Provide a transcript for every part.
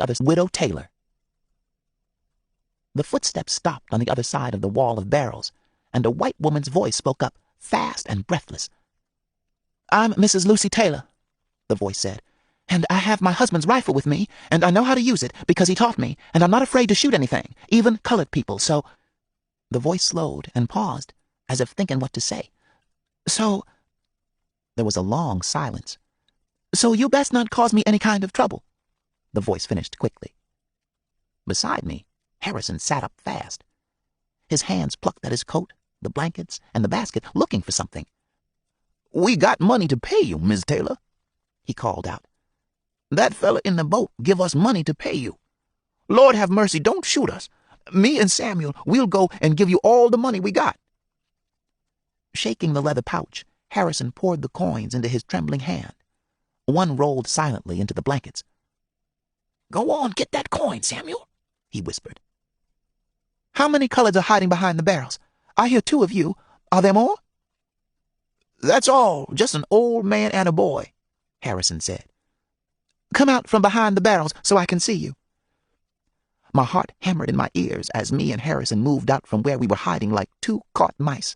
other Widow Taylor. The footsteps stopped on the other side of the wall of barrels, and a white woman's voice spoke up, fast and breathless. "I'm Mrs. Lucy Taylor," the voice said, "and I have my husband's rifle with me, and I know how to use it because he taught me, and I'm not afraid to shoot anything, even colored people, so—" The voice slowed and paused, as if thinking what to say. "So—" There was a long silence. "So you best not cause me any kind of trouble," the voice finished quickly. Beside me, Harrison sat up fast. His hands plucked at his coat, the blankets, and the basket, looking for something. "We got money to pay you, Miss Taylor," he called out. "That fella in the boat give us money to pay you. Lord have mercy, don't shoot us. Me and Samuel, we'll go and give you all the money we got." Shaking the leather pouch, Harrison poured the coins into his trembling hand. One rolled silently into the blankets. "Go on, get that coin, Samuel," he whispered. "How many coloreds are hiding behind the barrels? I hear 2 of you. Are there more?" "That's all, just an old man and a boy," Harrison said. "Come out from behind the barrels so I can see you." My heart hammered in my ears as me and Harrison moved out from where we were hiding like 2 caught mice.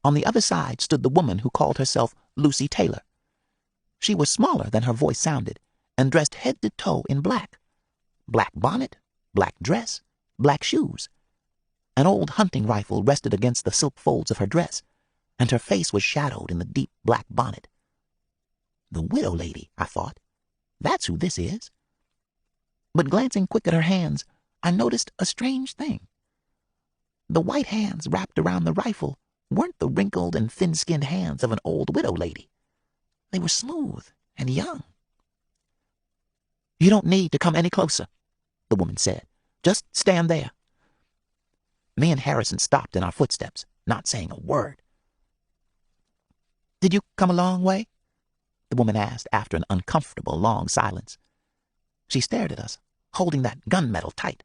On the other side stood the woman who called herself Lucy Taylor. She was smaller than her voice sounded, and dressed head to toe in black. Black bonnet, black dress, black shoes. An old hunting rifle rested against the silk folds of her dress, and her face was shadowed in the deep black bonnet. The widow lady, I thought. That's who this is. But glancing quick at her hands, I noticed a strange thing. The white hands wrapped around the rifle weren't the wrinkled and thin-skinned hands of an old widow lady. They were smooth and young. "You don't need to come any closer," the woman said. "Just stand there." Me and Harrison stopped in our footsteps, not saying a word. "Did you come a long way?" the woman asked after an uncomfortable long silence. She stared at us, holding that gunmetal tight.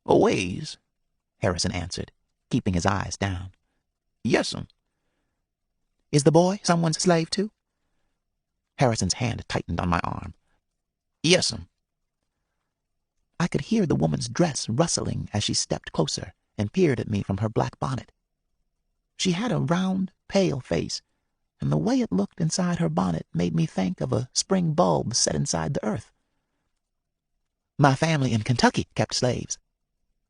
"A ways," Harrison answered, keeping his eyes down. "Yes'm." "Is the boy someone's slave too?" Harrison's hand tightened on my arm. "Yes'm." I could hear the woman's dress rustling as she stepped closer and peered at me from her black bonnet. She had a round, pale face, and the way it looked inside her bonnet made me think of a spring bulb set inside the earth. "My family in Kentucky kept slaves.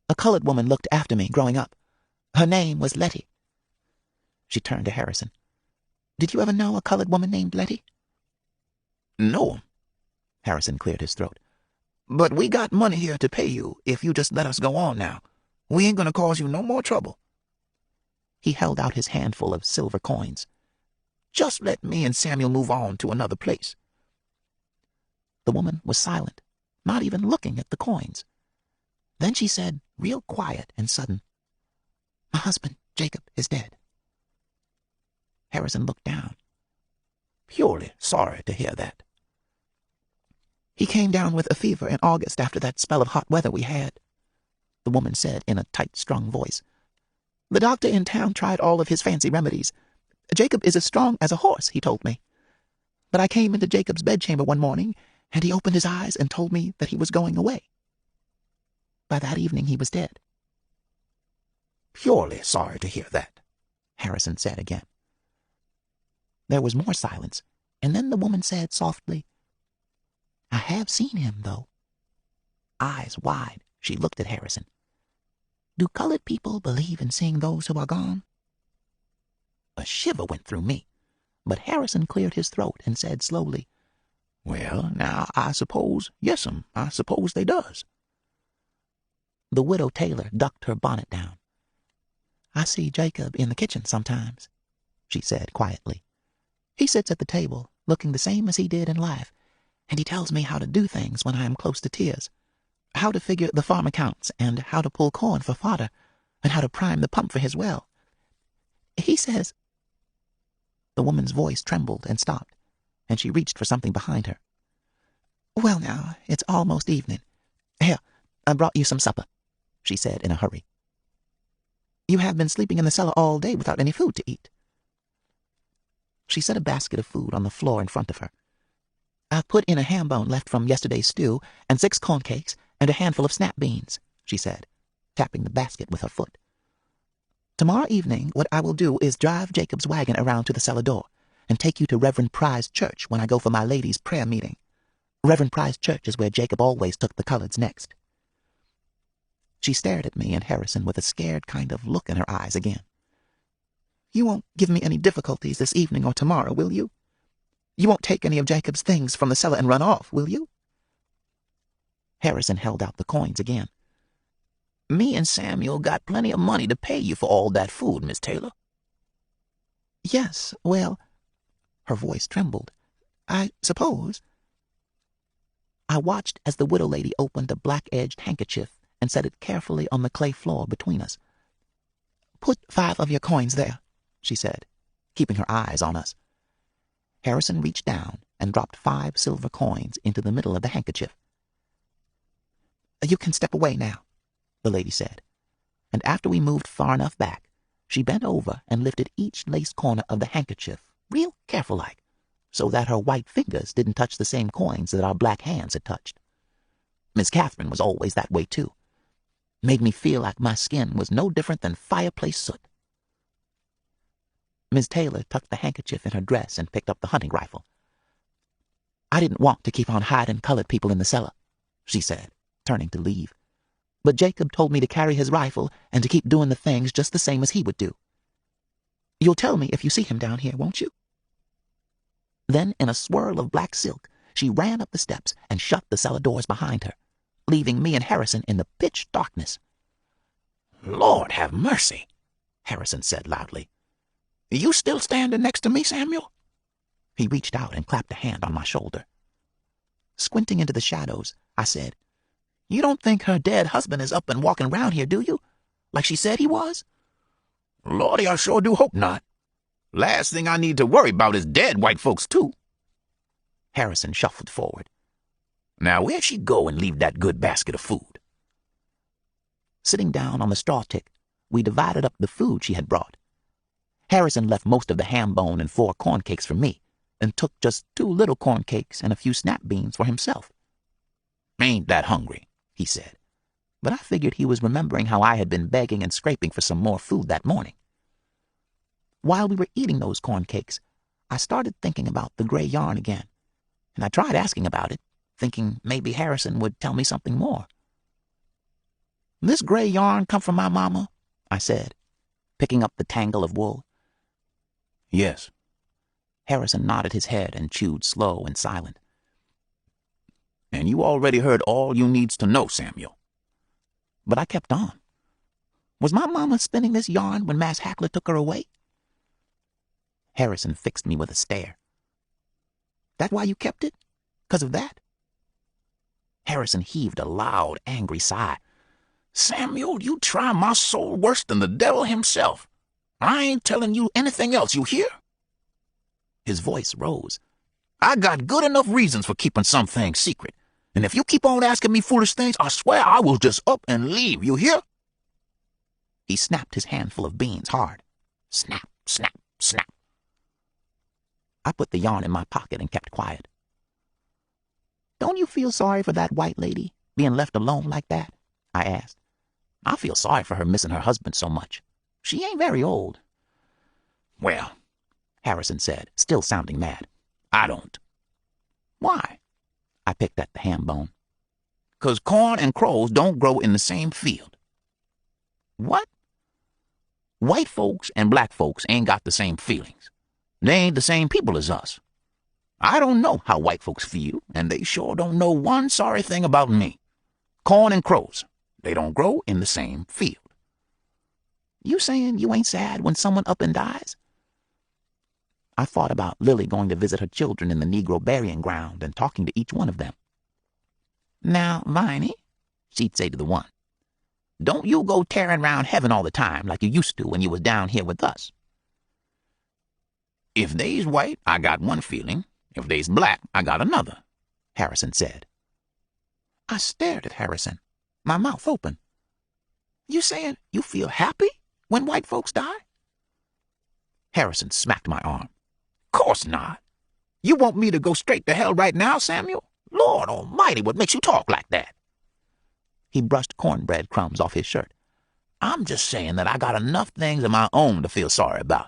A colored woman looked after me growing up. Her name was Letty." She turned to Harrison. "Did you ever know a colored woman named Letty?" "No." Harrison cleared his throat. "But we got money here to pay you if you just let us go on now. We ain't gonna cause you no more trouble." He held out his handful of silver coins. "Just let me and Samuel move on to another place." The woman was silent, not even looking at the coins. Then she said, real quiet and sudden, "My husband, Jacob, is dead." Harrison looked down. "Purely sorry to hear that." "He came down with a fever in August after that spell of hot weather we had," the woman said in a tight, strong voice. "The doctor in town tried all of his fancy remedies. Jacob is as strong as a horse, he told me. But I came into Jacob's bedchamber one morning, and he opened his eyes and told me that he was going away. By that evening he was dead." "Purely sorry to hear that," Harrison said again. There was more silence, and then the woman said softly, "I have seen him, though." Eyes wide, she looked at Harrison. "Do colored people believe in seeing those who are gone?" A shiver went through me, but Harrison cleared his throat and said slowly, "Well, now, I suppose, yes'm, I suppose they does." The widow Taylor ducked her bonnet down. "I see Jacob in the kitchen sometimes," she said quietly. "He sits at the table, looking the same as he did in life, and he tells me how to do things when I am close to tears. How to figure the farm accounts, and how to pull corn for fodder, and how to prime the pump for his well. He says—" The woman's voice trembled and stopped, and she reached for something behind her. "Well, now, it's almost evening. Here, I brought you some supper," she said in a hurry. "You have been sleeping in the cellar all day without any food to eat." She set a basket of food on the floor in front of her. I've put in a ham bone left from yesterday's stew, and 6 corn cakes, and a handful of snap beans," she said, tapping the basket with her foot. "Tomorrow evening what I will do is drive Jacob's wagon around to the cellar door, and take you to Reverend Pry's church when I go for my ladies' prayer meeting. Reverend Pry's church is where Jacob always took the coloreds next." She stared at me and Harrison with a scared kind of look in her eyes again. "You won't give me any difficulties this evening or tomorrow, will you? You won't take any of Jacob's things from the cellar and run off, will you?" Harrison held out the coins again. "Me and Samuel got plenty of money to pay you for all that food, Miss Taylor." "Yes, well," her voice trembled, "I suppose." I watched as the widow lady opened a black-edged handkerchief and set it carefully on the clay floor between us. "Put 5 of your coins there," she said, keeping her eyes on us. Harrison reached down and dropped 5 silver coins into the middle of the handkerchief. "You can step away now," the lady said, and after we moved far enough back, she bent over and lifted each lace corner of the handkerchief, real careful-like, so that her white fingers didn't touch the same coins that our black hands had touched. Miss Catherine was always that way, too. Made me feel like my skin was no different than fireplace soot. Miss Taylor tucked the handkerchief in her dress and picked up the hunting rifle. "I didn't want to keep on hiding colored people in the cellar," she said, turning to leave. "But Jacob told me to carry his rifle and to keep doing the things just the same as he would do. You'll tell me if you see him down here, won't you?" Then, in a swirl of black silk, she ran up the steps and shut the cellar doors behind her, leaving me and Harrison in the pitch darkness. "Lord have mercy," Harrison said loudly. "You still standing next to me, Samuel?" He reached out and clapped a hand on my shoulder. Squinting into the shadows, I said, "You don't think her dead husband is up and walking around here, do you? Like she said he was?" "Lordy, I sure do hope not. Last thing I need to worry about is dead white folks, too." Harrison shuffled forward. "Now where'd she go and leave that good basket of food?" Sitting down on the straw tick, we divided up the food she had brought. Harrison left most of the ham bone and 4 corn cakes for me, and took just 2 little corn cakes and a few snap beans for himself. "Ain't that hungry," he said, but I figured he was remembering how I had been begging and scraping for some more food that morning. While we were eating those corn cakes, I started thinking about the gray yarn again, and I tried asking about it, thinking maybe Harrison would tell me something more. "This gray yarn come from my mama?" I said, picking up the tangle of wool. "Yes." Harrison nodded his head and chewed slow and silent. "And you already heard all you needs to know, Samuel." But I kept on. Was my mama spinning this yarn when Mass Hackler took her away? Harrison fixed me with a stare. "That why you kept it? 'Cause of that?" Harrison heaved a loud, angry sigh. "Samuel, you try my soul worse than the devil himself. I ain't telling you anything else, you hear?" His voice rose. "I got good enough reasons for keeping some things secret, and if you keep on asking me foolish things, I swear I will just up and leave, you hear?" He snapped his handful of beans hard. Snap, snap, snap. I put the yarn in my pocket and kept quiet. "Don't you feel sorry for that white lady, being left alone like that?" I asked. "I feel sorry for her missing her husband so much. She ain't very old." "Well," Harrison said, still sounding mad, "I don't." "Why?" I picked at the ham bone. "'Cause corn and crows don't grow in the same field." "What?" "White folks and black folks ain't got the same feelings. They ain't the same people as us. I don't know how white folks feel, and they sure don't know one sorry thing about me. Corn and crows, they don't grow in the same field." "You saying you ain't sad when someone up and dies?" I thought about Lily going to visit her children in the Negro burying ground and talking to each one of them. "Now, Viney," she'd say to the one, "don't you go tearing round heaven all the time like you used to when you was down here with us." "If they's white, I got one feeling. If they's black, I got another," Harrison said. I stared at Harrison, my mouth open. "You saying you feel happy when white folks die?" Harrison smacked my arm. "Course not. You want me to go straight to hell right now, Samuel? Lord almighty, what makes you talk like that? He brushed cornbread crumbs off his shirt. I'm just saying that I got enough things of my own to feel sorry about.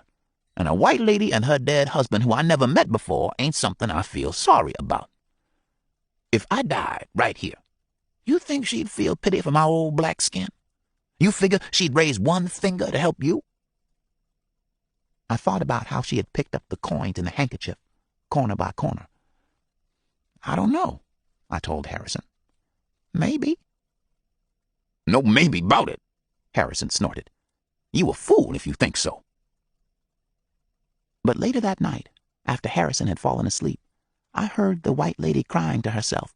And a white lady and her dead husband who I never met before ain't something I feel sorry about. If I died right here, you think she'd feel pity for my old black skin? You figure she'd raise one finger to help you? I thought about how she had picked up the coins in the handkerchief, corner by corner. I don't know, I told Harrison. Maybe. No maybe about it, Harrison snorted. You a fool if you think so. But later that night, after Harrison had fallen asleep, I heard the white lady crying to herself,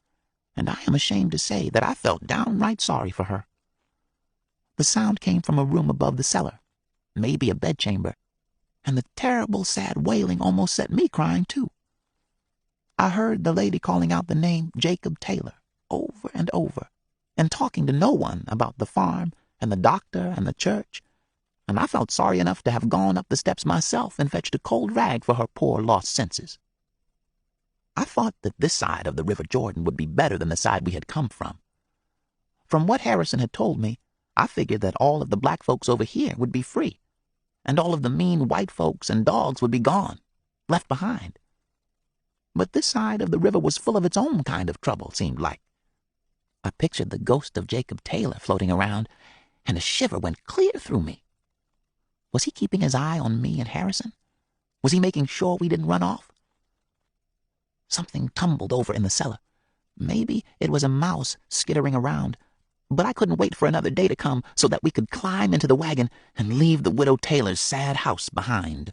and I am ashamed to say that I felt downright sorry for her. The sound came from a room above the cellar, maybe a bedchamber, and the terrible sad wailing almost set me crying too. I heard the lady calling out the name Jacob Taylor over and over, and talking to no one about the farm and the doctor and the church, and I felt sorry enough to have gone up the steps myself and fetched a cold rag for her poor lost senses. I thought that this side of the River Jordan would be better than the side we had come from. From what Harrison had told me, I figured that all of the black folks over here would be free, and all of the mean white folks and dogs would be gone, left behind. But this side of the river was full of its own kind of trouble, seemed like. I pictured the ghost of Jacob Taylor floating around, and a shiver went clear through me. Was he keeping his eye on me and Harrison? Was he making sure we didn't run off? Something tumbled over in the cellar. Maybe it was a mouse skittering around, but I couldn't wait for another day to come so that we could climb into the wagon and leave the Widow Taylor's sad house behind.